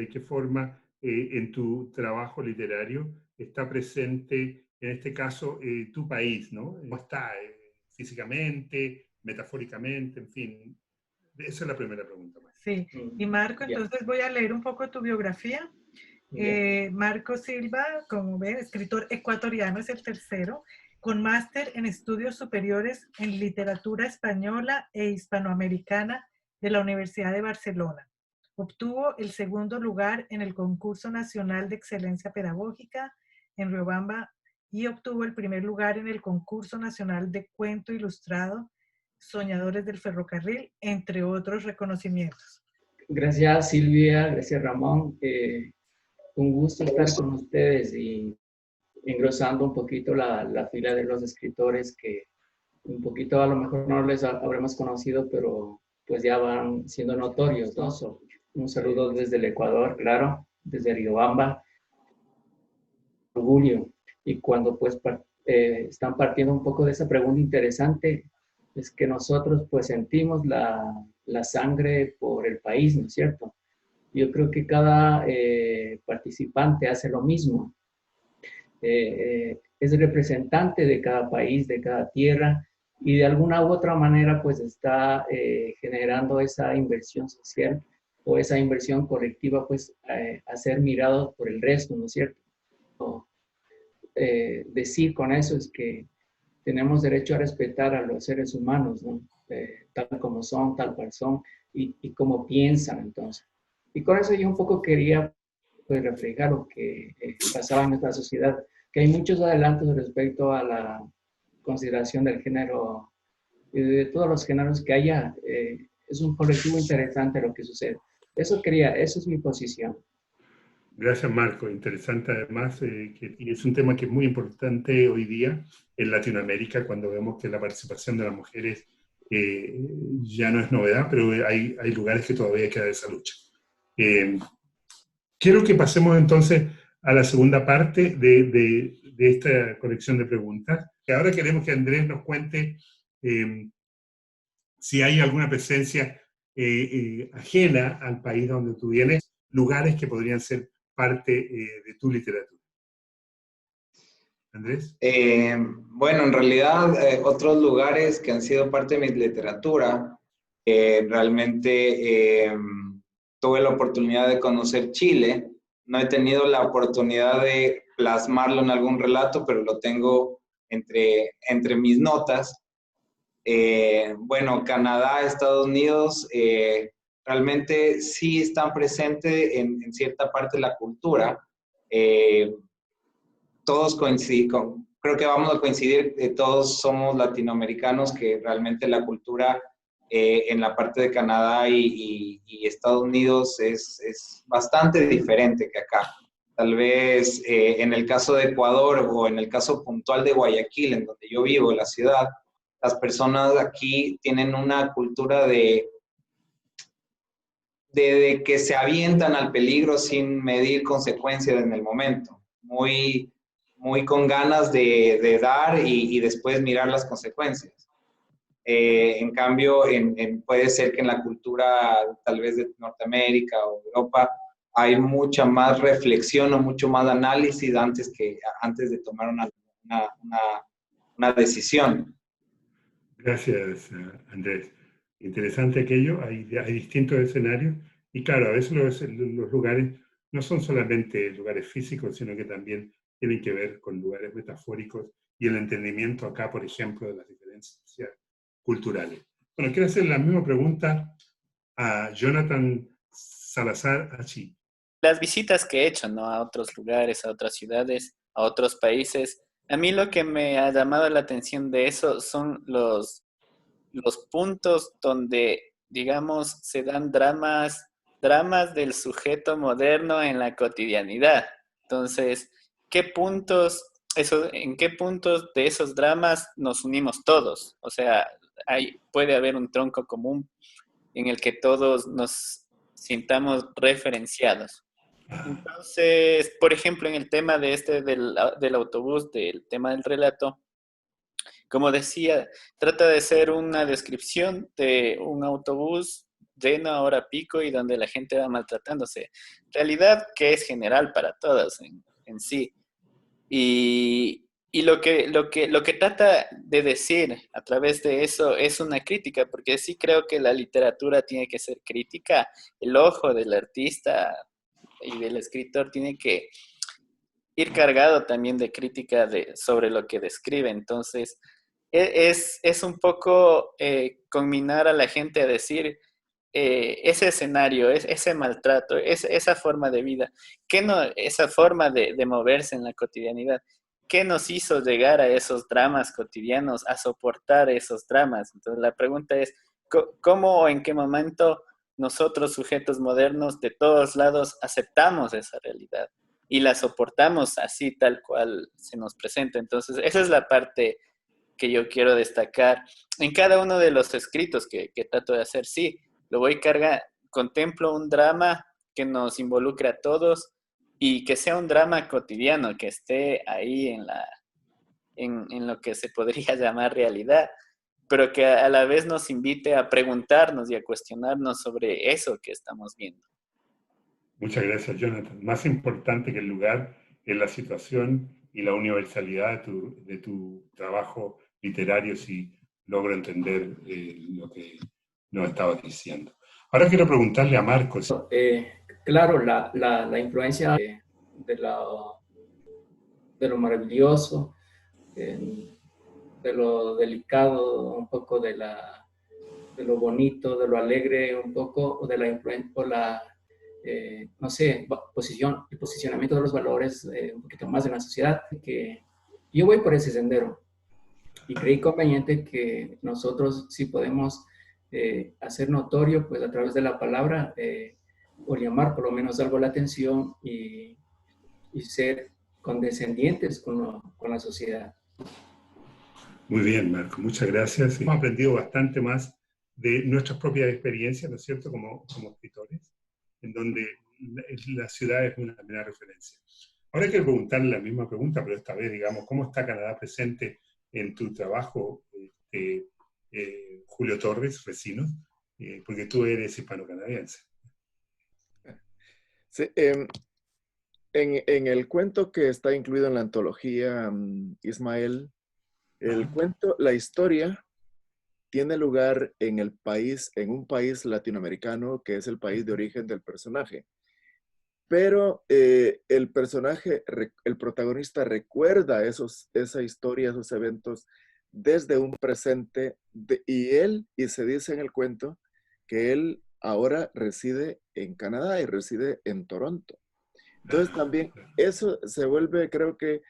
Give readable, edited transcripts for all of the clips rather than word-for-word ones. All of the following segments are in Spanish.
¿De qué forma en tu trabajo literario está presente, en este caso, tu país, ¿no? ¿Cómo está físicamente, metafóricamente, en fin? Esa es la primera pregunta. Sí, y Marco, Ya, entonces voy a leer un poco tu biografía. ya. Marco Silva, como ven, escritor ecuatoriano, es el tercero, con máster en estudios superiores en literatura española e hispanoamericana de la Universidad de Barcelona. Obtuvo el segundo lugar en el concurso nacional de excelencia pedagógica en Riobamba y obtuvo el primer lugar en el concurso nacional de cuento ilustrado Soñadores del Ferrocarril, entre otros reconocimientos. Gracias Silvia, gracias Ramón. Un gusto estar con ustedes y engrosando un poquito la fila de los escritores que un poquito a lo mejor no les habremos conocido, pero pues ya van siendo notorios, ¿no? Un saludo desde el Ecuador, claro, desde Riobamba, orgullo. Y cuando pues están partiendo un poco de esa pregunta interesante, es que nosotros pues sentimos la sangre por el país, ¿no es cierto? Yo creo que cada participante hace lo mismo. Es representante de cada país, de cada tierra, y de alguna u otra manera pues está generando esa inversión social o esa inversión colectiva pues a ser mirado por el resto, ¿no es cierto? Decir con eso es que tenemos derecho a respetar a los seres humanos, ¿no? Tal como son, tal cual son y como piensan entonces. Y con eso yo un poco quería pues, reflejar lo que pasaba en nuestra sociedad, que hay muchos adelantos respecto a la consideración del género y de todos los géneros que haya. Es un colectivo interesante lo que sucede. Eso es mi posición. Gracias, Marco. Interesante además, y es un tema que es muy importante hoy día en Latinoamérica, cuando vemos que la participación de las mujeres ya no es novedad, pero hay lugares que todavía queda esa lucha. Quiero que pasemos entonces a la segunda parte de esta colección de preguntas. Ahora queremos que Andrés nos cuente si hay alguna presencia ajena al país donde tú vienes, lugares que podrían ser parte de tu literatura. Andrés. Bueno, en realidad otros lugares que han sido parte de mi literatura, realmente tuve la oportunidad de conocer Chile. No he tenido la oportunidad de plasmarlo en algún relato, pero lo tengo entre mis notas. Bueno, Canadá, Estados Unidos, realmente sí están presentes en cierta parte de la cultura. Todos coincidimos, creo que vamos a coincidir, todos somos latinoamericanos, que realmente la cultura en la parte de Canadá y Estados Unidos es bastante diferente que acá. Tal vez en el caso de Ecuador o en el caso puntual de Guayaquil, en donde yo vivo, en la ciudad, las personas aquí tienen una cultura de que se avientan al peligro sin medir consecuencias en el momento. Muy con ganas de dar y después mirar las consecuencias. En cambio, puede ser que en la cultura tal vez de Norteamérica o Europa hay mucha más reflexión o mucho más análisis antes de tomar una decisión. Gracias, Andrés. Interesante aquello, hay distintos escenarios y claro, a veces los lugares no son solamente lugares físicos, sino que también tienen que ver con lugares metafóricos y el entendimiento acá, por ejemplo, de las diferencias culturales. Bueno, quiero hacer la misma pregunta a Jonathan Salazar Achi. Las visitas que he hecho, ¿no? A otros lugares, a otras ciudades, a otros países, a mí lo que me ha llamado la atención de eso son los puntos donde, digamos, se dan dramas del sujeto moderno en la cotidianidad. Entonces, ¿en qué puntos de esos dramas nos unimos todos? O sea, puede haber un tronco común en el que todos nos sintamos referenciados. Entonces, por ejemplo, en el tema del autobús, del tema del relato, como decía, trata de ser una descripción de un autobús lleno, a hora pico y donde la gente va maltratándose. Realidad que es general para todos en sí. Y lo que trata de decir a través de eso es una crítica, porque sí creo que la literatura tiene que ser crítica, el ojo del artista y del escritor tiene que ir cargado también de crítica sobre lo que describe. Entonces, es un poco conminar a la gente a decir ese escenario, ese maltrato, esa forma de vida, esa forma de moverse en la cotidianidad, ¿qué nos hizo llegar a esos dramas cotidianos, a soportar esos dramas? Entonces, la pregunta es, ¿cómo o en qué momento nosotros, sujetos modernos, de todos lados, aceptamos esa realidad y la soportamos así, tal cual se nos presenta? Entonces, esa es la parte que yo quiero destacar en cada uno de los escritos que trato de hacer. Sí, lo voy a cargar, contemplo un drama que nos involucre a todos y que sea un drama cotidiano, que esté ahí en lo que se podría llamar realidad, pero que a la vez nos invite a preguntarnos y a cuestionarnos sobre eso que estamos viendo. Muchas gracias, Jonathan. Más importante que el lugar es la situación y la universalidad de tu trabajo literario, si logro entender lo que nos estabas diciendo. Ahora quiero preguntarle a Marcos. Claro, la influencia de lo maravilloso, de lo delicado, un poco de lo bonito, de lo alegre, un poco, o de la influencia, o la, no sé, el posicionamiento de los valores un poquito más en la sociedad, que yo voy por ese sendero y creí conveniente que nosotros sí podemos hacer notorio, pues a través de la palabra, o llamar por lo menos algo la atención y ser condescendientes con la sociedad. Muy bien, Marco, muchas gracias. Hemos aprendido bastante más de nuestras propias experiencias, ¿no es cierto?, como escritores, en donde la ciudad es una primera referencia. Ahora quiero preguntarle la misma pregunta, pero esta vez, digamos, ¿cómo está Canadá presente en tu trabajo, Julio Torres, vecino? Porque tú eres hispano-canadiense. Sí, en el cuento que está incluido en la antología Ismael, el cuento, la historia tiene lugar en un país latinoamericano que es el país de origen del personaje. Pero el personaje, el protagonista recuerda esa historia, esos eventos desde un presente y se dice en el cuento que él ahora reside en Canadá y reside en Toronto. Entonces también eso se vuelve, creo que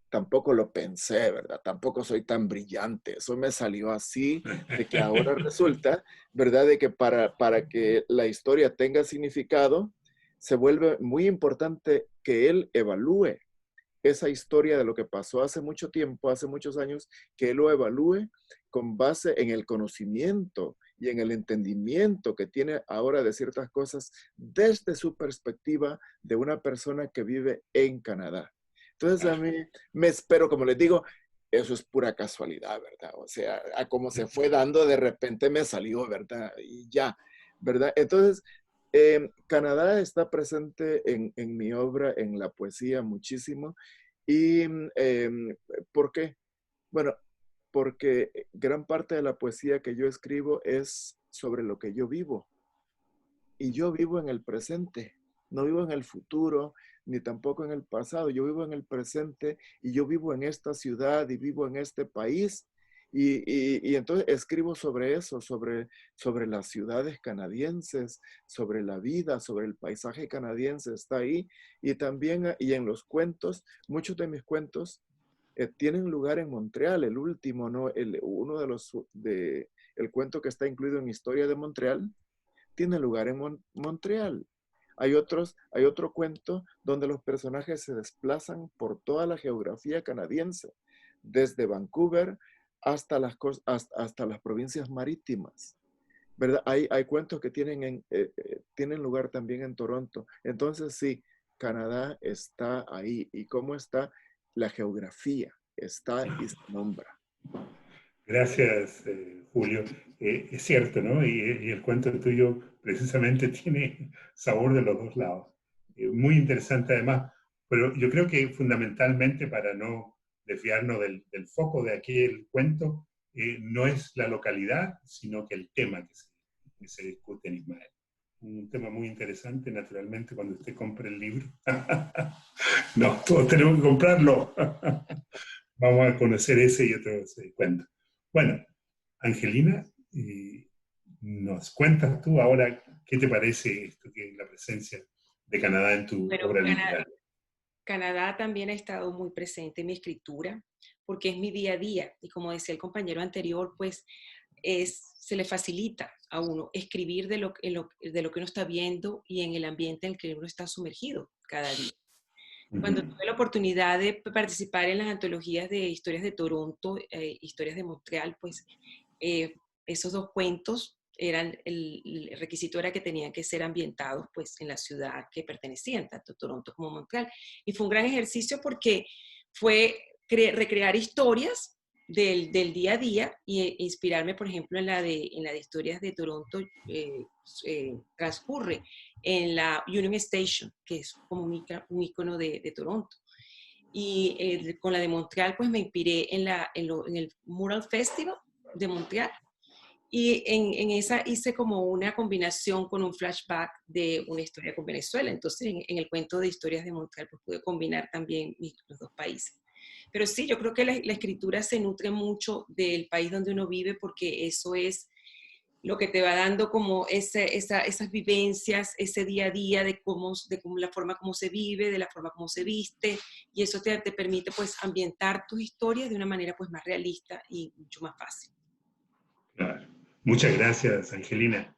tampoco lo pensé, ¿verdad? Tampoco soy tan brillante. Eso me salió así, de que ahora resulta, ¿verdad? De que para que la historia tenga significado, se vuelve muy importante que él evalúe esa historia de lo que pasó hace mucho tiempo, hace muchos años, que él lo evalúe con base en el conocimiento y en el entendimiento que tiene ahora de ciertas cosas desde su perspectiva de una persona que vive en Canadá. Entonces a mí me espero, como les digo, eso es pura casualidad, ¿verdad? O sea, a como se fue dando, de repente me salió, ¿verdad? Y ya, ¿verdad? Entonces, Canadá está presente en mi obra, en la poesía, muchísimo. ¿Y por qué? Bueno, porque gran parte de la poesía que yo escribo es sobre lo que yo vivo. Y yo vivo en el presente, no vivo en el futuro, ni tampoco en el pasado. Yo vivo en el presente y yo vivo en esta ciudad y vivo en este país. Y entonces escribo sobre eso, sobre las ciudades canadienses, sobre la vida, sobre el paisaje canadiense, está ahí. Y también, y en los cuentos, muchos de mis cuentos tienen lugar en Montreal. El último, ¿no? Uno de el cuento que está incluido en Historia de Montreal, tiene lugar en Montreal. Hay otro cuento donde los personajes se desplazan por toda la geografía canadiense, desde Vancouver hasta las provincias marítimas, ¿verdad? Hay cuentos que tienen lugar también en Toronto. Entonces sí, Canadá está ahí. ¿Y cómo está? La geografía está y se nombra. Gracias, Julio. Es cierto, ¿no? Y el cuento tuyo precisamente tiene sabor de los dos lados. Muy interesante además, pero yo creo que fundamentalmente para no desviarnos del foco de aquel cuento, no es la localidad, sino que el tema que se discute en Ismael. Un tema muy interesante, naturalmente, cuando usted compre el libro. No, todos tenemos que comprarlo. Vamos a conocer ese y otros cuentos. Bueno, Angelina, nos cuentas tú ahora qué te parece esto, que la presencia de Canadá en tu obra literaria. Canadá también ha estado muy presente en mi escritura, porque es mi día a día. Y como decía el compañero anterior, pues se le facilita a uno escribir de lo que uno está viendo y en el ambiente en el que uno está sumergido cada día. Cuando tuve la oportunidad de participar en las antologías de historias de Toronto, historias de Montreal, pues esos dos cuentos el requisito era que tenían que ser ambientados pues en la ciudad que pertenecían, tanto Toronto como Montreal. Y fue un gran ejercicio porque fue recrear historias del día a día e inspirarme, por ejemplo, en la de historias de Toronto. Transcurre en la Union Station, que es como un icono de Toronto. Y con la de Montreal, pues me inspiré en el Mural Festival de Montreal. Y en esa hice como una combinación con un flashback de una historia con Venezuela. Entonces, en el cuento de historias de Montreal, pues pude combinar también los dos países. Pero sí, yo creo que la escritura se nutre mucho del país donde uno vive, porque eso es lo que te va dando como esas vivencias, ese día a día de cómo la forma como se vive, de la forma como se viste, y eso te permite pues ambientar tus historias de una manera pues más realista y mucho más fácil. Claro. Muchas gracias, Angelina.